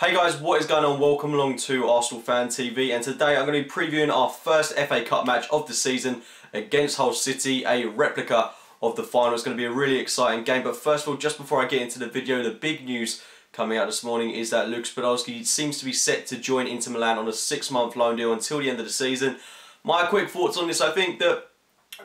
Hey guys, what is going on? Welcome along to Arsenal Fan TV, and today I'm going to be previewing our first FA Cup match of the season against Hull City, a replica of the final. It's going to be a really exciting game, but first of all, just before I get into the video, the big news coming out this morning is that Lukas Podolski seems to be set to join Inter Milan on a 6-month loan deal until the end of the season. My quick thoughts on this: I think that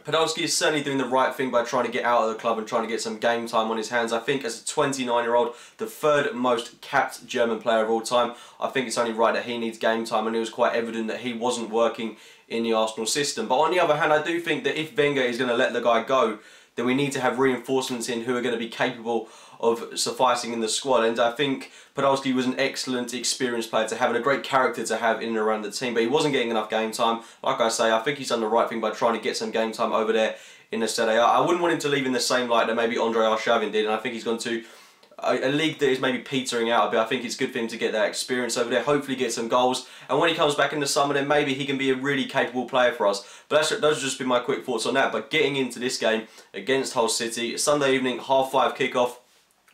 Podolski is certainly doing the right thing by trying to get out of the club and trying to get some game time on his hands. I think as a 29-year-old, the third most capped German player of all time, I think it's only right that he needs game time, and it was quite evident that he wasn't working in the Arsenal system. But on the other hand, I do think that if Wenger is going to let the guy go, then we need to have reinforcements in who are going to be capable of sufficing in the squad. And I think Podolski was an excellent, experienced player to have and a great character to have in and around the team, but he wasn't getting enough game time. Like I say, I think he's done the right thing by trying to get some game time over there in the Serie A. I wouldn't want him to leave in the same light that maybe Andre Arshavin did, and I think he's gone to a league that is maybe petering out a bit. I think it's good for him to get that experience over there, hopefully get some goals, and when he comes back in the summer, then maybe he can be a really capable player for us. But those have just been my quick thoughts on that. But getting into this game against Hull City, Sunday evening, 5:30 kickoff.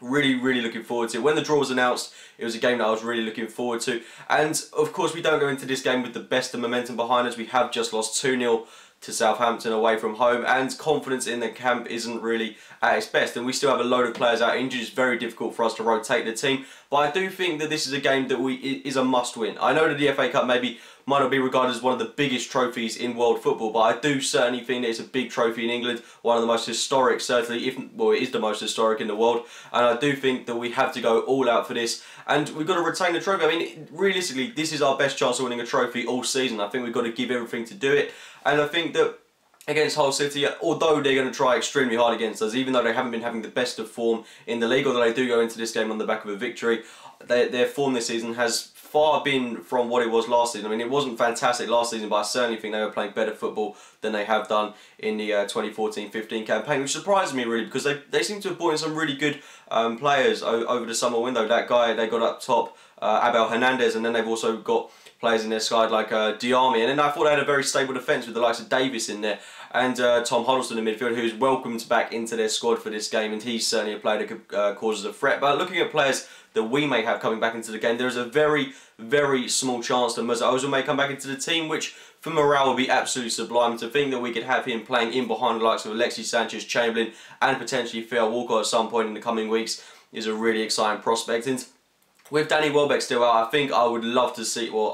Really looking forward to it. When the draw was announced, it was a game that I was really looking forward to. And of course, we don't go into this game with the best of momentum behind us. We have just lost 2-0 to Southampton away from home, and confidence in the camp isn't really at its best, and we still have a load of players out injured. It's very difficult for us to rotate the team, but I do think that this is a game that is a must win. I know that the FA Cup maybe might not be regarded as one of the biggest trophies in world football, but I do certainly think that it's a big trophy in England, one of the most historic, certainly, well, it is the most historic in the world, and I do think that we have to go all out for this, and we've got to retain the trophy. I mean, realistically, this is our best chance of winning a trophy all season. I think we've got to give everything to do it, and I think that against Hull City, although they're going to try extremely hard against us, even though they haven't been having the best of form in the league, although they do go into this game on the back of a victory, their form this season has far been from what it was last season. I mean, it wasn't fantastic last season, but I certainly think they were playing better football than they have done in the 2014-15 campaign, which surprised me really, because they seem to have brought in some really good players over the summer window. That guy they got up top, Abel Hernandez, and then they've also got players in their side like Diarmi, and then I thought they had a very stable defence with the likes of Davis in there, and Tom Huddleston in midfield, who's welcomed back into their squad for this game, and he's certainly a player that could cause us a threat. But looking at players that we may have coming back into the game, there is a very small chance that Mesut Ozil may come back into the team, which for morale would be absolutely sublime. To think that we could have him playing in behind the likes of Alexis Sanchez, Chamberlain, and potentially Theo Walcott at some point in the coming weeks is a really exciting prospect. And with Danny Welbeck still out, I think I would love to see, well,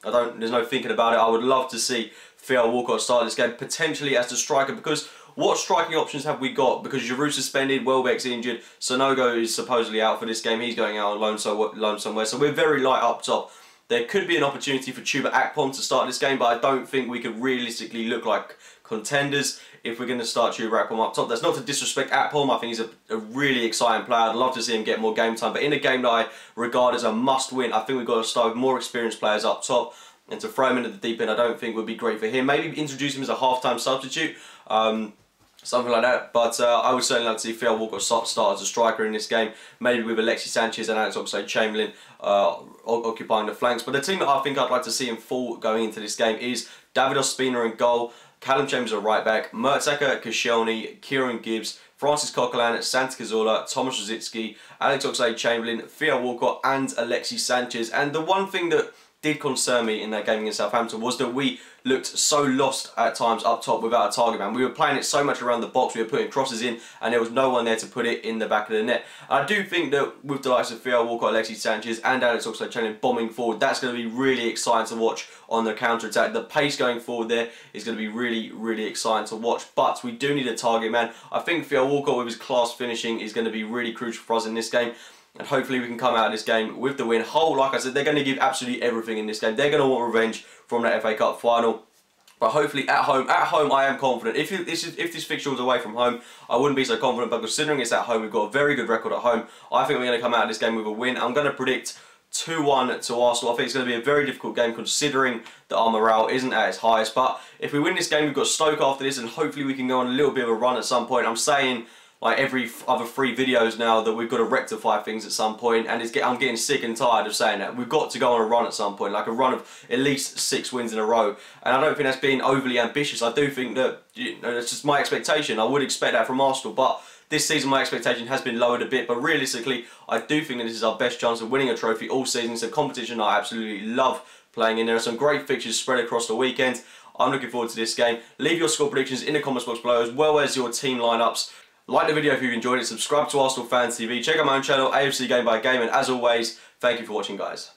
there's no thinking about it, I would love to see Theo Walcott start this game, potentially as the striker, because what striking options have we got? Because Giroud's suspended, Welbeck's injured, Sonogo is supposedly out for this game, he's going out on loan somewhere, so we're very light up top. There could be an opportunity for Chuba Akpom to start this game, but I don't think we could realistically look like contenders if we're going to start Chuba Akpom up top. That's not to disrespect Akpom, I think he's a really exciting player. I'd love to see him get more game time, but in a game that I regard as a must-win, I think we've got to start with more experienced players up top, and to throw him into the deep end I don't think would be great for him. Maybe introduce him as a half-time substitute, something like that, but I would certainly like to see Theo Walcott start as a striker in this game, maybe with Alexis Sanchez and Alex Oxlade-Chamberlain occupying the flanks. But the team that I think I'd like to see in full going into this game is David Ospina in goal, Callum Chambers at right back, Mertesacker, Koscielny, Kieran Gibbs, Francis Coquelin, Santi Cazorla, Thomas Rosicky, Alex Oxlade-Chamberlain, Theo Walcott and Alexis Sanchez. And the one thing that did concern me in that game against Southampton was that we looked so lost at times up top without a target man. We were playing it so much around the box, we were putting crosses in, and there was no one there to put it in the back of the net. I do think that with the likes of Theo Walcott, Alexis Sanchez and Alex Oxlade-Chamberlain bombing forward, that's going to be really exciting to watch on the counter-attack. The pace going forward there is going to be really exciting to watch, but we do need a target man. I think Theo Walcott with his class finishing is going to be really crucial for us in this game. And hopefully we can come out of this game with the win. Hull, like I said, they're going to give absolutely everything in this game. They're going to want revenge from that FA Cup final. But hopefully at home I am confident. If this fixture was away from home, I wouldn't be so confident. But considering it's at home, we've got a very good record at home. I think we're going to come out of this game with a win. I'm going to predict 2-1 to Arsenal. I think it's going to be a very difficult game considering that our morale isn't at its highest. But if we win this game, we've got Stoke after this, and hopefully we can go on a little bit of a run at some point. I'm saying like every other 3 videos now that we've got to rectify things at some point, and I'm getting sick and tired of saying that. We've got to go on a run at some point, like a run of at least 6 wins in a row, and I don't think that's being overly ambitious. I do think that, you know, that's just my expectation. I would expect that from Arsenal, but This season my expectation has been lowered a bit, but realistically I do think that this is our best chance of winning a trophy all season. It's a competition I absolutely love playing in. There are some great fixtures spread across the weekend. I'm looking forward to this game. Leave your score predictions in the comments box below, as well as your team lineups. Like the video if you've enjoyed it, subscribe to Arsenal Fan TV, check out my own channel, A.F.C Game by Game, and as always, thank you for watching, guys.